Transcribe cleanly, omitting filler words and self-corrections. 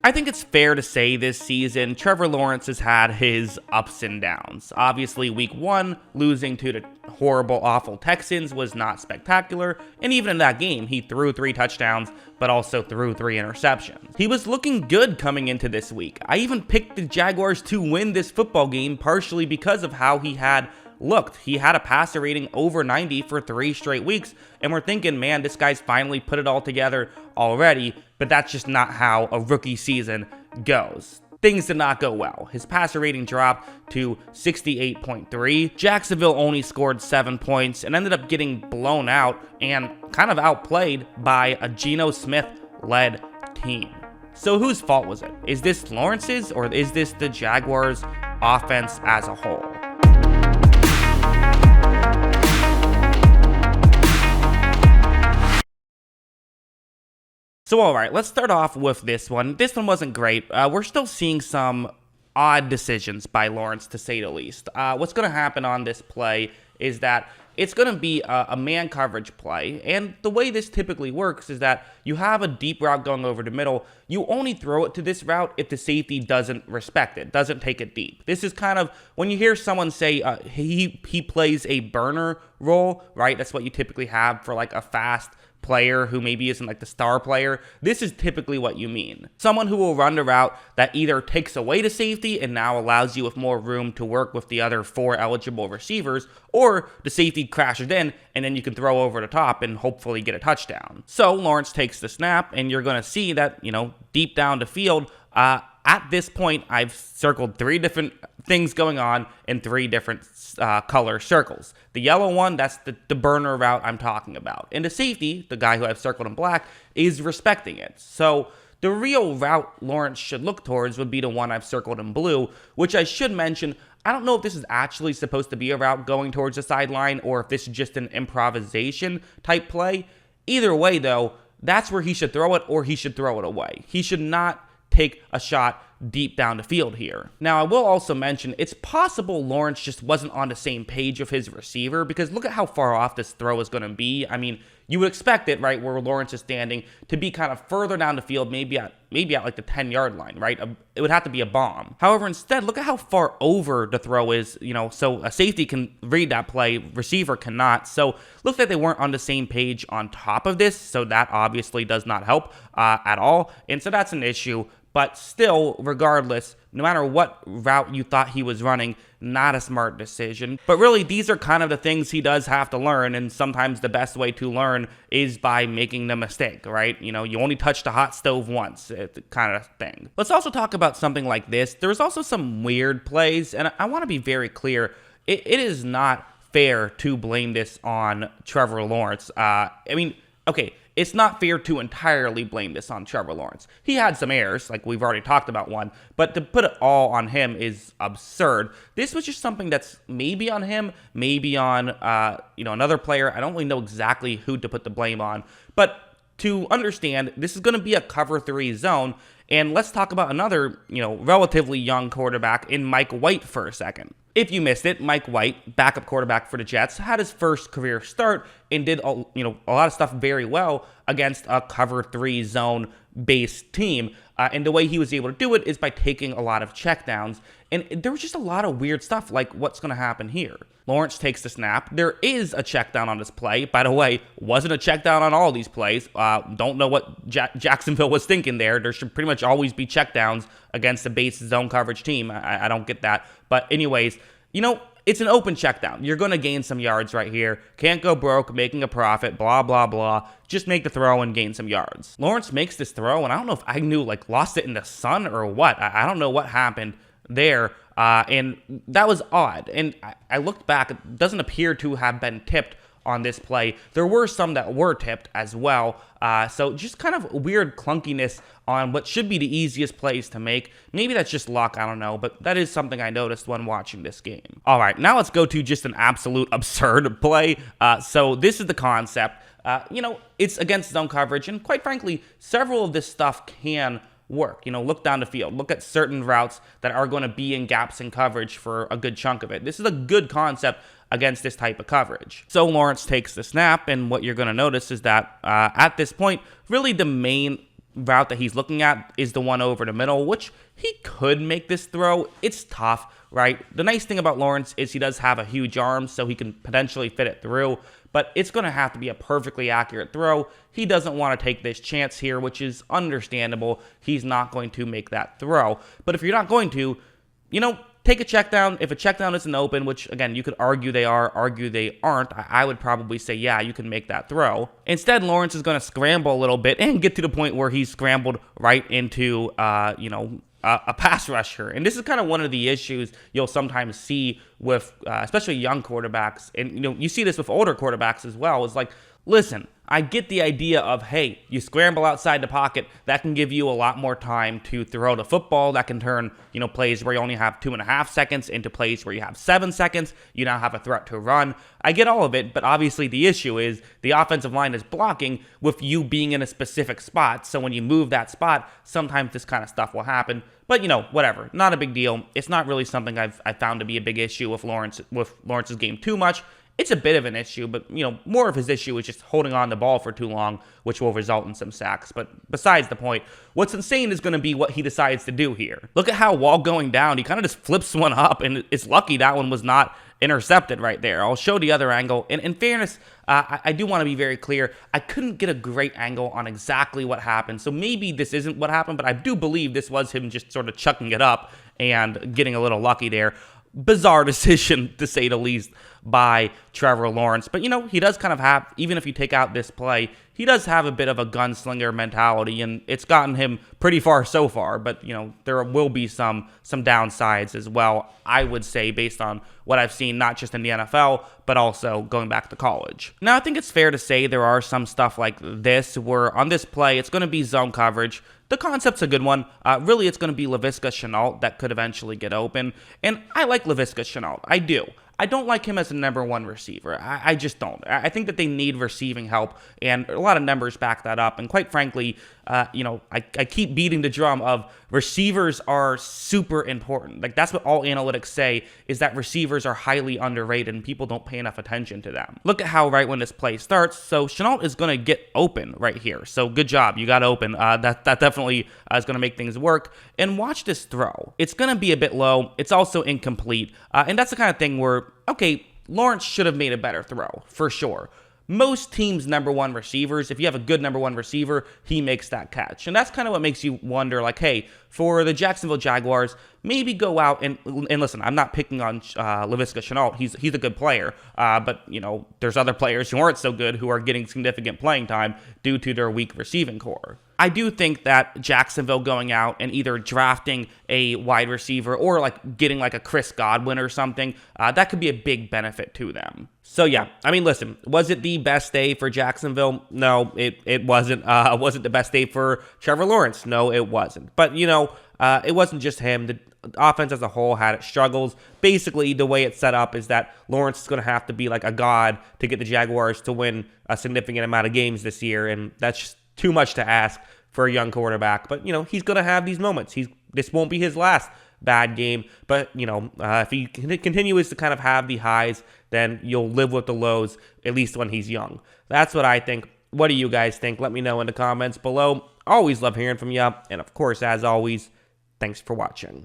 I think it's fair to say this season, Trevor Lawrence has had his ups and downs. Obviously, week 1, losing to the horrible, awful Texans was not spectacular, and even in that game, he threw 3 touchdowns, but also threw 3 interceptions. He was looking good coming into this week. I even picked the Jaguars to win this football game, partially because of how he had looked. He had a passer rating over 90 for 3 straight weeks, and we're thinking, man, this guy's finally put it all together already, but that's just not how a rookie season goes. Things did not go well. His passer rating dropped to 68.3. Jacksonville only scored 7 points and ended up getting blown out and kind of outplayed by a Geno Smith-led team. So whose fault was it? Is this Lawrence's, or is this the Jaguars' offense as a whole? So alright, let's start off with this one. This one wasn't great. We're still seeing some odd decisions by Lawrence, to say the least. What's going to happen on this play is that it's going to be a man coverage play, and the way this typically works is that you have a deep route going over the middle. You only throw it to this route if the safety doesn't respect it, doesn't take it deep. This is kind of, when you hear someone say he plays a burner role, right? That's what you typically have for like a fast player who maybe isn't like the star player. This is typically what you mean. Someone who will run the route that either takes away the safety and now allows you with more room to work with the other 4 eligible receivers, or the safety crashes in and then you can throw over the top and hopefully get a touchdown. So Lawrence takes the snap, and you're going to see that, deep down the field, at this point, I've circled 3 different things going on in 3 different color circles. The yellow one, that's the burner route I'm talking about. And the safety, the guy who I've circled in black, is respecting it. So the real route Lawrence should look towards would be the one I've circled in blue, which I should mention, I don't know if this is actually supposed to be a route going towards the sideline or if this is just an improvisation type play. Either way, though, that's where he should throw it, or he should throw it away. He should not take a shot deep down the field here. Now, I will also mention, it's possible Lawrence just wasn't on the same page of his receiver, because look at how far off this throw is going to be. I mean, you would expect it, right, where Lawrence is standing, to be kind of further down the field, maybe at like the 10-yard line, right? It would have to be a bomb. However, instead, look at how far over the throw is, so a safety can read that play, receiver cannot. So looks like they weren't on the same page on top of this, so that obviously does not help at all. And so that's an issue. But still, regardless, no matter what route you thought he was running, not a smart decision. But really, these are kind of the things he does have to learn, and sometimes the best way to learn is by making the mistake, right? You only touch the hot stove once, kind of thing. Let's also talk about something like this. There's also some weird plays, and I want to be very clear. It is not fair to blame this on Trevor Lawrence. Okay, it's not fair to entirely blame this on Trevor Lawrence. He had some errors, like we've already talked about one, but to put it all on him is absurd. This was just something that's maybe on him, maybe on another player. I don't really know exactly who to put the blame on, but to understand, this is going to be a cover 3 zone. And let's talk about another, relatively young quarterback in Mike White for a second. If you missed it, Mike White, backup quarterback for the Jets, had his first career start and did a lot of stuff very well against a cover 3 zone based team. And the way he was able to do it is by taking a lot of checkdowns. And there was just a lot of weird stuff, like what's going to happen here. Lawrence takes the snap. There is a check down on this play. By the way, wasn't a check down on all these plays. Don't know what Jacksonville was thinking there. There should pretty much always be check downs against a base zone coverage team. I don't get that. But anyways, it's an open check down. You're going to gain some yards right here. Can't go broke, making a profit, blah, blah, blah. Just make the throw and gain some yards. Lawrence makes this throw, and I don't know if Agnew lost it in the sun or what. I don't know what happened there. And that was odd. And I looked back, it doesn't appear to have been tipped on this play. There were some that were tipped as well. So just kind of weird clunkiness on what should be the easiest plays to make. Maybe that's just luck, I don't know, but that is something I noticed when watching this game. All right, now let's go to just an absolute absurd play. So this is the concept. It's against zone coverage, and quite frankly, several of this stuff can work. Look down the field. Look at certain routes that are going to be in gaps in coverage for a good chunk of it. This is a good concept against this type of coverage. So Lawrence takes the snap, and what you're going to notice is that at this point, really the main route that he's looking at is the one over the middle, which he could make this throw. It's tough, right? The nice thing about Lawrence is he does have a huge arm, so he can potentially fit it through, but it's going to have to be a perfectly accurate throw. He doesn't want to take this chance here, which is understandable. He's not going to make that throw. But if you're not going to, take a check down. If a check down isn't open, which, again, you could argue they are, argue they aren't, I would probably say, yeah, you can make that throw. Instead, Lawrence is going to scramble a little bit and get to the point where he's scrambled right into, a pass rusher. And this is kind of one of the issues you'll sometimes see with, especially young quarterbacks. And, you see this with older quarterbacks as well. It's like, listen, I get the idea of, hey, you scramble outside the pocket. That can give you a lot more time to throw the football. That can turn, plays where you only have 2.5 seconds into plays where you have 7 seconds. You now have a threat to run. I get all of it, but obviously the issue is the offensive line is blocking with you being in a specific spot. So when you move that spot, sometimes this kind of stuff will happen. But, whatever. Not a big deal. It's not really something I've found to be a big issue with Lawrence's game too much. It's a bit of an issue, but, more of his issue is just holding on the ball for too long, which will result in some sacks. But besides the point, what's insane is going to be what he decides to do here. Look at how, while going down, he kind of just flips one up, and it's lucky that one was not intercepted right there. I'll show the other angle. And in fairness, I do want to be very clear. I couldn't get a great angle on exactly what happened, so maybe this isn't what happened, but I do believe this was him just sort of chucking it up and getting a little lucky there. Bizarre decision, to say the least, by Trevor Lawrence. But, he does kind of have, even if you take out this play, he does have a bit of a gunslinger mentality, and it's gotten him pretty far so far. But, there will be some downsides as well, I would say, based on what I've seen, not just in the NFL, but also going back to college. Now, I think it's fair to say there are some stuff like this, where on this play, it's going to be zone coverage. The concept's a good one. Really, it's going to be Laviska Shenault that could eventually get open. And I like Laviska Shenault. I do. I don't like him as a number one receiver. I just don't. I think that they need receiving help, and a lot of numbers back that up. And quite frankly, I keep beating the drum of receivers are super important. Like, that's what all analytics say, is that receivers are highly underrated and people don't pay enough attention to them. Look at how right when this play starts, so Shenault is going to get open right here. So good job, you got open. That definitely is going to make things work. And watch this throw. It's going to be a bit low. It's also incomplete. And that's the kind of thing where, okay, Lawrence should have made a better throw, for sure. Most teams' number one receivers, if you have a good number one receiver, he makes that catch. And that's kind of what makes you wonder, like, hey, for the Jacksonville Jaguars, maybe go out and listen, I'm not picking on Laviska Shenault. He's a good player. But, there's other players who aren't so good who are getting significant playing time due to their weak receiving core. I do think that Jacksonville going out and either drafting a wide receiver or like getting like a Chris Godwin or something, that could be a big benefit to them. So yeah, listen, was it the best day for Jacksonville? No, it wasn't. Was it the best day for Trevor Lawrence? No, it wasn't. But it wasn't just him. The offense as a whole had its struggles. Basically, the way it's set up is that Lawrence is going to have to be like a god to get the Jaguars to win a significant amount of games this year, and that's just too much to ask for a young quarterback. But, he's going to have these moments. This won't be his last bad game. But, if he continues to kind of have the highs, then you'll live with the lows, at least when he's young. That's what I think. What do you guys think? Let me know in the comments below. Always love hearing from you. And, of course, as always, thanks for watching.